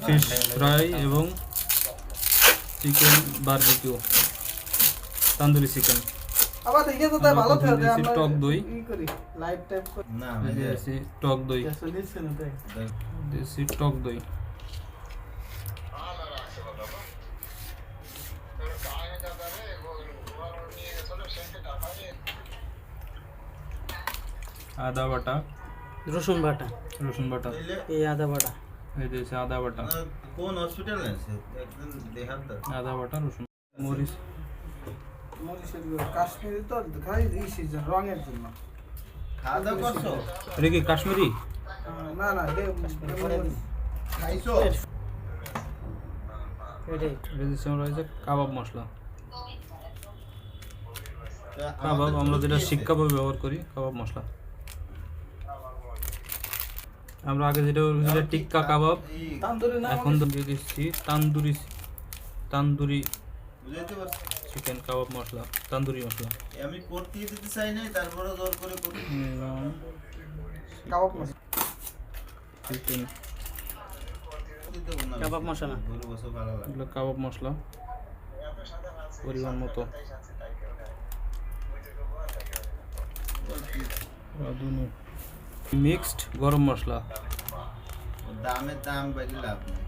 Fish fry এবং chicken barbecue tandoori chicken আবার দেখে তো তাই ভালো খেতে দিয়েছি আমরা টক দই ই করি লাইভ টাইপ করি না দিয়েছি টক দই সলিউশন তাই দিয়েছি টক দই আদা বাটা রসুন বাটা রসুন বাটা এই আদা বাটা এই দিয়েছি আদা বাটা কোন হসপিটালে আছে একদম দেখান তো আদা বাটা রসুন মরিচ মরিচের গুঁড়ো কাশ্মীরি তো খাই এই সিজন রঙের জন্য খাওয়া দাওয়া করছো এটা কি কাশ্মীরি না না খাইছো এটাই এটা দিয়েছি আমরা এই যে কাবাব মশলা কাবাব আমরা যেটা শিক কাবাব ব্যবহার করি কাবাব মশলা আমরা আগে যেটা টিক্কা কাবাব তান্দুরি না এখন তো দিয়ে দিচ্ছি তান্দুরি তান্দুরি বুঝাইতে পারছি চিকেন কাবাব মশলা তান্দুরি মশলা আমি করতে দিতে চাই নাই তারপরে জোর করে করি কাবাব মশলা চিকেন কাবাব মশলা। গরু বসে ভালো লাগে এগুলো কাবাব মশলা পরিমাণ মতো মিক্সড গরম মশলা দামের দাম বাড়ি লাভ নেই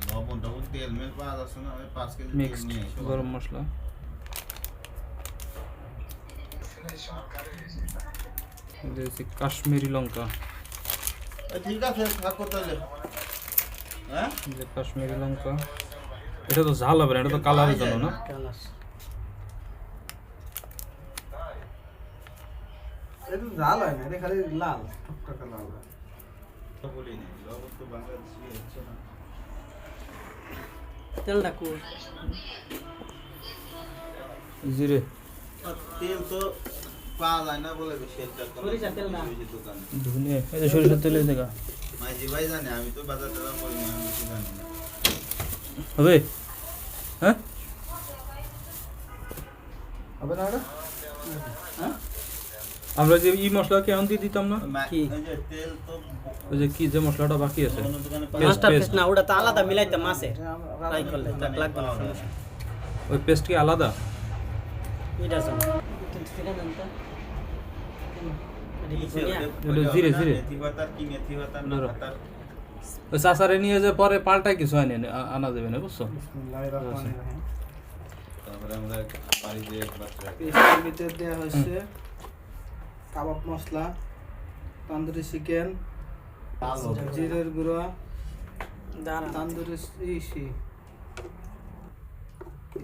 লবণ টবণ তেল মেল পাওয়া যাচ্ছে না আমি 5 কেজি তেল মিক্সড নিয়ে এসো গরম মশলা দিয়েছি কাশ্মীরি লঙ্কা ঠিক আছে থাকো তাহলে হ্যাঁ এই যে কাশ্মীরি লঙ্কা এটা তো ঝাল হবে না এটা তো কালারের জন্য না এটা ঝাল হয় না এটা খালি লাল টকটকা লাল হয় তো বলি নি লবণ তো বাংলাদেশি হচ্ছে না তেলটা কো জিরে তেল তো পাওয়া যায় না বলে বেশি একটা সরিষার তেল না। দোকানে ধনিয়া এই যে সরিষার তেলের জায়গা মাঝি ভাই জানে আমি তো বাজার টাজার করি না আমি কিছু জানি না হবে হ্যাঁ হবে না ওটা হ্যাঁ আমরা যে ই মশলা কি এখন দিয়ে দিতাম না কি? ওই যে তেল তো ওই যে কি যে মশলাটা বাকি আছে অন্য দোকানে পেস্ট মাছটা পেস্ট পেস্ট না ওটা তো আলাদা মিলাইতে মাছে আমরা ফ্রাই করলে তাক লাগবে না সমস্যা ওই পেস্ট কি আলাদা এটা আছে জিরে, জিরে। মেথি পাতা কি মেথি পাতা না ধরো। পাতা ওই চাচারে নিয়ে যে পরে পাল্টায় কিছু আনে আনা যাবে না বুঝছো বিসমিল্লাহির রহমানির রহিম তারপরে আমরা পারি যে বাচ্চা পেস্টের ভিতর দেওয়া হচ্ছে কাবাব মশলা তান্দুরি চিকেন জিরের গুঁড়ো তান্দুরি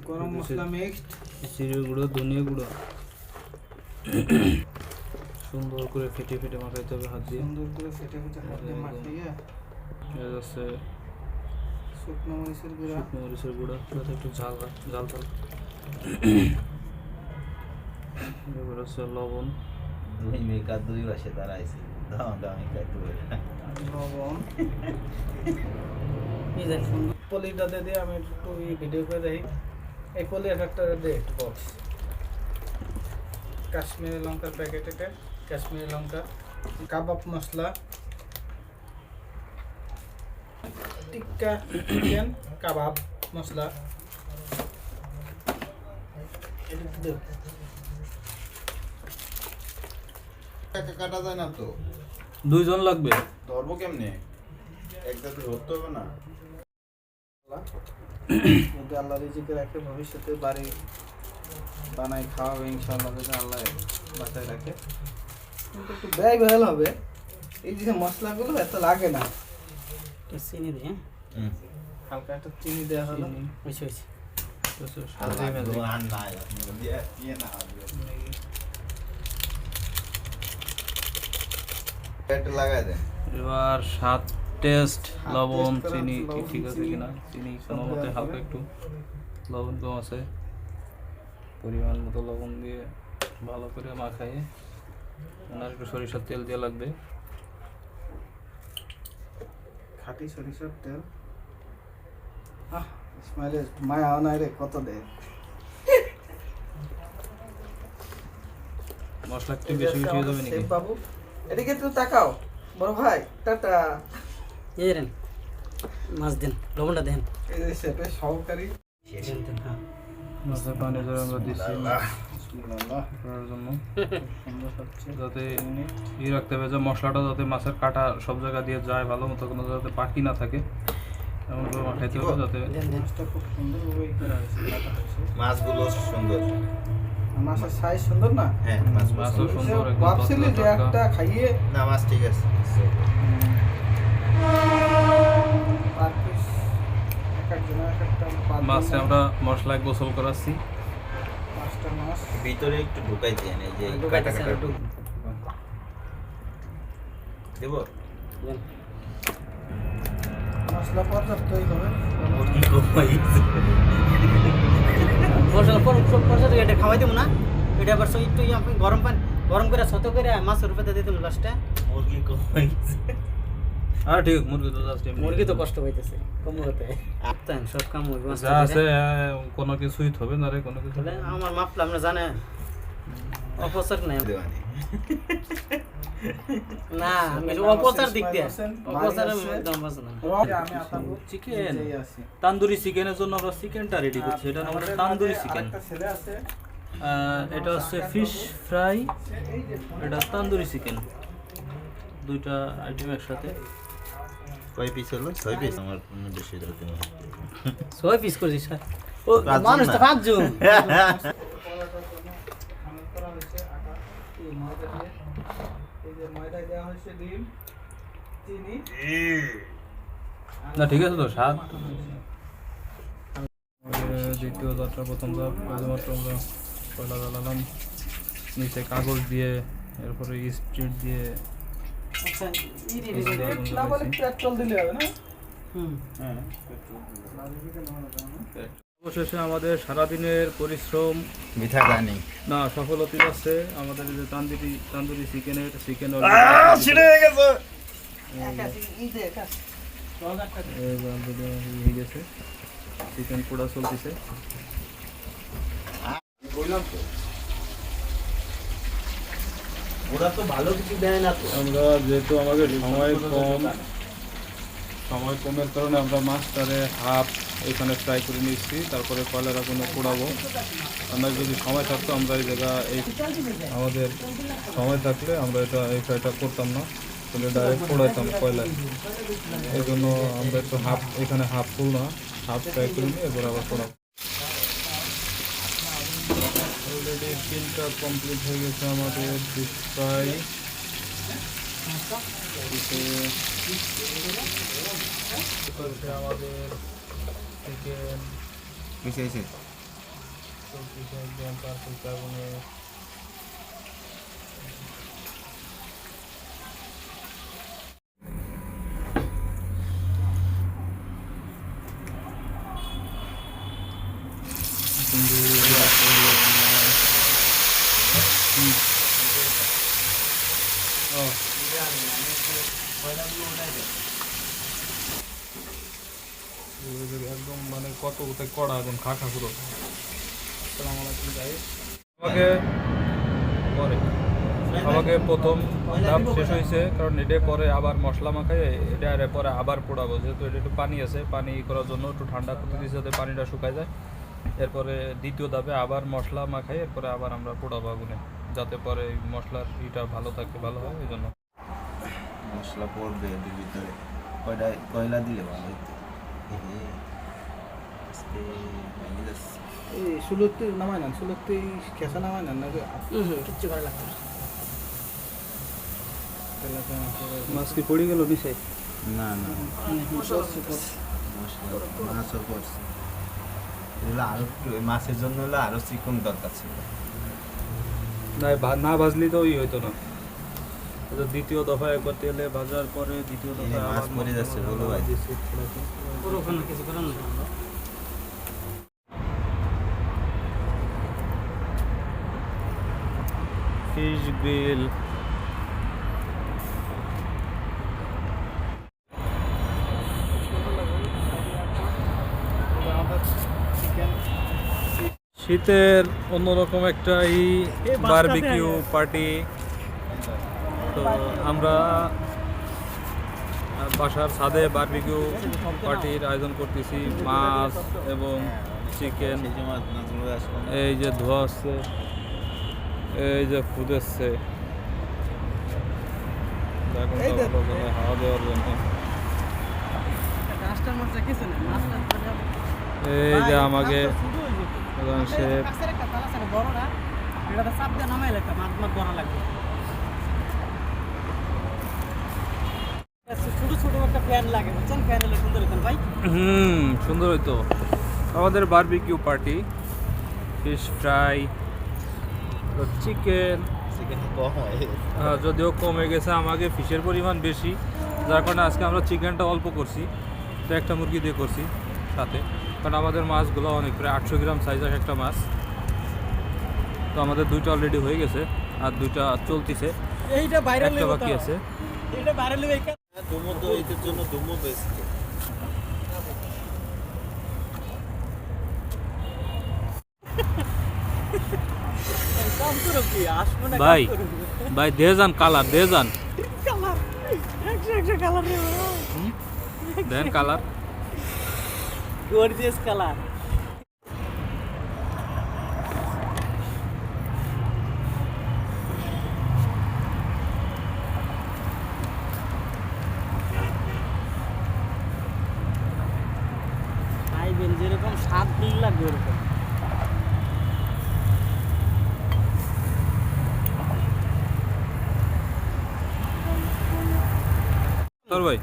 গরম মশলা মিক্সড জিরে গুঁড়ো ধনিয়া গুঁড়ো সুন্দর করে ফেটে ফেটে মাখাইতে হবে হাত দিয়ে সুন্দর করে ফেটে ফেটে হাত দিয়ে মাখিয়ে এটা হচ্ছে শুকনো মরিচের গুঁড়া শুকনো মরিচের গুঁড়ো যাতে একটু ঝাল ঝাল ঝাল এবার হচ্ছে লবণ দুই মেকা দুই বসে দাঁড়াইছে দাও দাও মেকা দুই লবণ এই যে সুন্দর পলিটা দিয়ে আমি একটু ভিডিও করে দেখি এই পলি একটা দে বক্স কাশ্মীরি লঙ্কার প্যাকেট এটা কাশ্মীরি লঙ্কা কাবাব মশলা টিক্কা চিকেন কাবাব মশলা এটা দে টাকা কাটা যায় না তো দুইজন লাগবে ধরবো কেমনে একদম ধরতে হবে না যদি আল্লাহ রিজিকে রাখে ভবিষ্যতে বাড়ি বানাই খাওয়াবে ইনশাআল্লাহ যদি আল্লাহ বাঁচায় রাখে কিন্তু একটু ব্যয়বহুল হবে এই যে মশলাগুলো এত লাগে না একটু চিনি দিয়ে হালকা একটা চিনি দেওয়া হলো হয়েছে হয়েছে আর নাই আপনি দিয়ে দিয়ে না এটা লাগাই দেন এবার স্বাদ টেস্ট লবণ taste করা, চিনি কি লবণ, ঠিক আছে চিনি, কিনা চিনি সব কোনো মতে দেওয়া হালকা হবে। একটু লবণ কম আছে পরিমাণ মতো লবণ দিয়ে ভালো করে মাখাইয়ে ওনার একটু সরিষার তেল দেওয়া লাগবে খাঁটি সরিষার তেল ইসমাইলের মায়া নাই রে কত দেয় মশলা একটু বেশি বেশি হয়ে যাবে নাকি বাবু এদিকে একটু তাকাও বড় ভাই টাটা এই রেন মাছ দেন, লবণটা দেন। এই যে শেফের সহকারী দেন, দেন, হ্যাঁ। মাছের পানি ধরে আমরা দিচ্ছি বিসমিল্লাহ করার জন্য, সুন্দর হচ্ছে যাতে রাখতে হবে যে মশলাটা যাতে মাছের কাটা সব জায়গা দিয়ে যায় ভালো মতো, কোনো যাতে পাখি না থাকে এমন করে মাখাইতে হবে যাতে দেন, দেন। মাছটা খুব সুন্দরভাবে করা হয়েছে কাটা হয়েছে মাছগুলো সুন্দর। আর মাছের সাইজ সুন্দর না হ্যাঁ মাছ মাছও সুন্দর। সুন্দর একদম ভাবছিলি যে ততটা একটা খাইয়ে না মাছ ঠিক আছে। পার পিস এক একজনের এক একটা মাছে আমরা মশলায় গোসল করাচ্ছি। 5টা মাছ ভিতরে একটু ঢুকাই দেন এই যে কাটা ঢুকাইতেছে, কাটা ঢুক। দেব। দেন। মশলা পর্যাপ্তই হবে মুরগি কমাইছে। পরশা এটা খাওয়াই দেবো না, এটা আবার একটু আপনি গরম করে ছত করে মাছের উপরে দিয়ে দিতাম লাস্টে। মুরগি কমাইছে। আর ঠিক মুরগি তো জাস্ট মুরগি তো কষ্ট হইতেছে, কম হতে তাই সব কাম হইব। যা আছে কোনো কিছুই হবে না রে, কোনো কিছু তাহলে আমার মাপলা আমরা জানে অপচার নাই দেওয়ানি। না, আমি অপচার দিক দিয়ে অপচার একদম বাঁচে না। আমি আতাবো চিকেন যেই আছি তান্দুরি চিকেনের জন্য আমরা চিকেনটা রেডি করছি। এটা আমাদের তান্দুরি চিকেন, একটা ছেলে আছে এটা হচ্ছে ফিশ ফ্রাই, এই যে এটা তান্দুরি চিকেন, দুইটা আইটেম একসাথে। কয় পিস হলো? 6 পিস। আমার বেশি দরকার নেই। 6 পিস করেছিস স্যার? ও পাঁচজন মানুষ তো না। 5 জন। খামের করা হয়েছে আটা এই ময়দা দিয়ে এই যে ময়দায় দেওয়া হয়েছে ডিম চিনি না ঠিক আছে তো স্বাদ। দ্বিতীয় যাত্রা প্রথম ধাপ শুধুমাত্র আমরা কয়লা জ্বালালাম, নিচে কাগজ দিয়ে, এরপরে স্ট্রিট দিয়ে আচ্ছা না বলে পেট্রোল দিলে হবে না হুম অবশেষে আমাদের সারাদিনের পরিশ্রম মিঠা গানি। না সফলতা পাচ্ছে। আমাদের এই যে তান্দুরি চিকেন ছিড়ে গেছে। হয়ে গেছে, চিকেন পোড়া চলতেছে। বললাম তো ওরা তো ভালো কিছু দেয় না তো। আমরা যেহেতু আমাদের সময় কমের কারণে আমরা মাছটারে হাফ এখানে ফ্রাই করে নিচ্ছি, তারপরে কয়লার আগুনে পোড়াবো। আমরা যদি সময় থাকতো আমরা এই জায়গা আমাদের সময় থাকলে আমরা এই ফ্রাইটা করতাম না, তাহলে ডাইরেক্ট পোড়াইতাম কয়লায়। এই জন্য আমরা একটু এখানে হাফ ফুল না হাফ ফ্রাই করে নিয়ে এবার আবার পোড়াবো। অলরেডি 3টা কমপ্লিট হয়ে গেছে আমাদের ফিশ ফ্রাই। আমাদের চিকেন মিশাইছে। একদম পারফেক্ট আগুনে একদম মানে কত কোথায় কড়া আগুন খা পুরো। আমাকে প্রথম ধাপ শেষ হয়েছে, কারণ এটা পরে আবার মশলা মাখাই, এটা পরে আবার পোড়াবো। যেহেতু এটা একটু পানি আছে, পানি করার জন্য একটু ঠান্ডা করতে দিয়েছে যাতে পানিটা শুকায় যায়। এরপরে দ্বিতীয় ধাপে আবার মশলা মাখাই, এরপরে আবার আমরা পোড়াবো আগুনে, যাতে পরে মশলার ইটা ভালো থাকে, ভালো হয়। এই জন্য মশলা পড়বে এর ভিতরে। কয়লা দিলে ভালো হইতো। এই সুলুতে নামায় না সুলুতে খেসা নামায় না নাকি কিচ্ছু ভালো লাগতো না। মাছ কি পড়ে গেল নিচে? না না মশলা মাছও পড়ছে। এগুলো আরো একটু মাছের জন্য হলে আরো চিকন দরকার ছিল। না ভাজলি তো ওই হইতো না। দ্বিতীয় দফায় একবার তেলে ভাজার পরে দ্বিতীয় দফায় মাছ মরে যাচ্ছে, বলো ভাই। পুরো ওখানে কিছু করার না। ফিশ গ্রিল শীতের অন্যরকম একটা বারবিকিউ পার্টি। তো আমরা বাসার ছাদে বারবিকিউ পার্টির আয়োজন করতেছি। মাছ এবং চিকেন, সেই যে মাছ নাচগুলো আসবে এই যে ধোয়া হচ্ছে, এই যে ফুদেছে এখন এই যে- হাওয়া দেওয়ার জন্য। রাস্তার মধ্যে কিছু না মাছটা এই যে আমাকে প্রধান শেফ বড় না এটা চাপ দিয়ে নামাইলে একটা মাছ মাছ ধরা লাগবে। ছোট ছোট একটা প্যান লাগে বুঝছেন, প্যান হলে সুন্দর হতো ভাই। সুন্দর হইতো। আমাদের barbecue party, fish fry, chicken, chicken কম হয়ে গেছে। যদিও কমে গেছে, আমাকে ফিশের পরিমাণ বেশি, যার কারণে আজকে আমরা চিকেনটা অল্প করছি, তো একটা মুরগি দিয়ে করছি সাথে, কারণ আমাদের মাছগুলো অনেক, প্রায় 800 গ্রাম সাইজের একটা মাছ। তো আমাদের 2টা অলরেডি হয়ে গেছে, আর 2টা চলতেছে, এইটা বাইরে একটা বাকি আছে। এটা বাইরে লইবে ডুমো তো এদের জন্য ডুমো বেস্ট। কাম করো কি আসবো না ভাই ভাই দিয়ে যান, কালার দিয়ে যান, কালার একটা কালার রে দেন কালার। Gorgeous colour. খাইবেন যেরকম স্বাদ দিল লাগবে ওরকম। তোর ভাই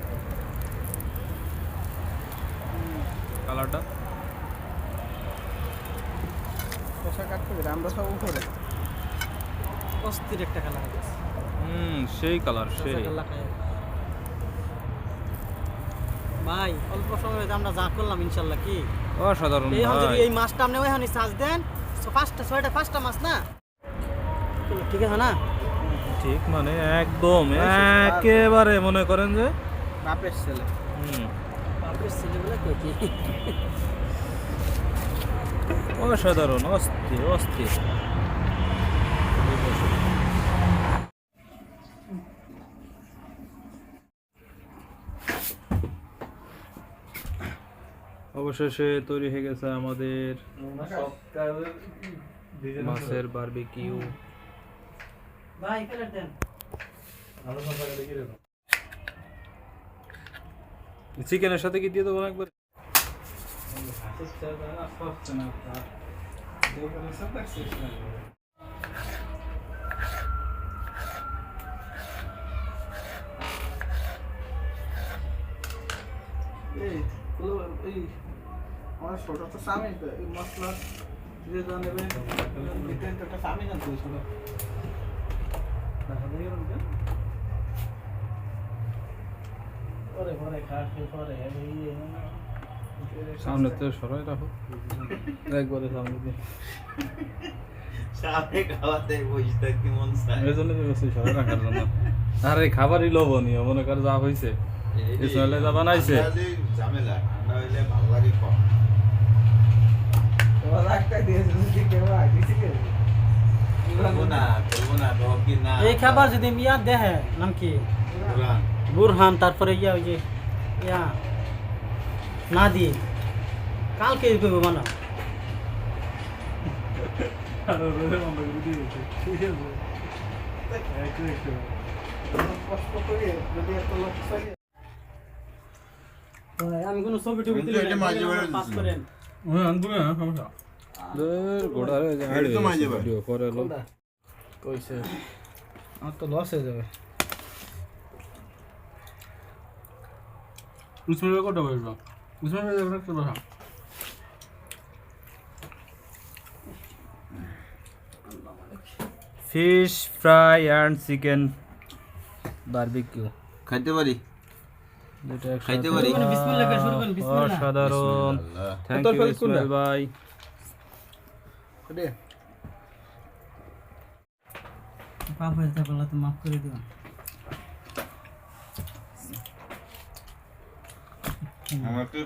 কালারটা কষা কাটতে হবে, আমরা সব উপরে। অস্থির একটা কালার আছে। সেই কালার, সেই ভাই অল্প সময়ে আমরা যা করলাম ইনশাল্লাহ কি অসাধারণ এই যদি ভাই। এই মাছটা আপনি ওইখানে চার্জ দেন, পাঁচটা মাছ না, ঠিক আছে না? ঠিক মানে একদম একেবারে মনে করেন যে বাপের ছেলে। বাপের ছেলেগুলো কই কি অসাধারণ, অস্থির অস্থির। অবশেষে তৈরি হয়ে গেছে আমাদের মাছের বারবিকিউ। ভাই কালার দেন। চিকেনের সাথে কি দিয়ে দেবো একবার? এই আমার ছোট তো স্বামী, তো এই মশলা যে যা নেবে দিতেন তো একটা স্বামী জানতো ছোট। পরে পরে খাওয়া পরে সামনে তো সরাই রাখো একবারে সামনে দিয়ে। সামনে খাওয়াতে বসে থাকতে মন চায়। এই জন্য তো বলছি সরাই রাখার জন্য। আর এই খাবারই লোভনীয়, মনে কর যা হয়েছে ইসমাইলে যা বানাইছে। ঝামেলা ঠান্ডা হইলে ভালো লাগে কম। তোমার একটা দিয়েছে যদি কেউ আগে থেকে করবো না তো কি না। এই খাবার যদি মিয়া দেহে নাম কি পুরান। বুরহান, তারপরে ইয়া ওই যে ইয়া না দিয়ে কালকে করব বানা। কষ্ট করে যদি এত লোক চাই আমি কোনো ছবি টবি কিন্তু তুলে এটা মাঝে মাঝে পাস করেন। তো মাঝে ভাই। ভিডিও করে লো কইছে আমার তো লস হয়ে যাবে। উসমানের কত বলবো? উসমানের একটা কথা। Fish fry and chicken barbecue খাইতে পারি। দুটো খাইতে পারি। বিসমিল্লাহ করে শুরু করেন, বিসমিল্লাহ। অসাধারণ। বিসমিল্লাহ। থ্যাংক তোর ইউ ফেল কোনটা? ইসমাইল ভাই। রে পাপ হয়েছে বলা তো মাফ করে দিবেন। আমাকে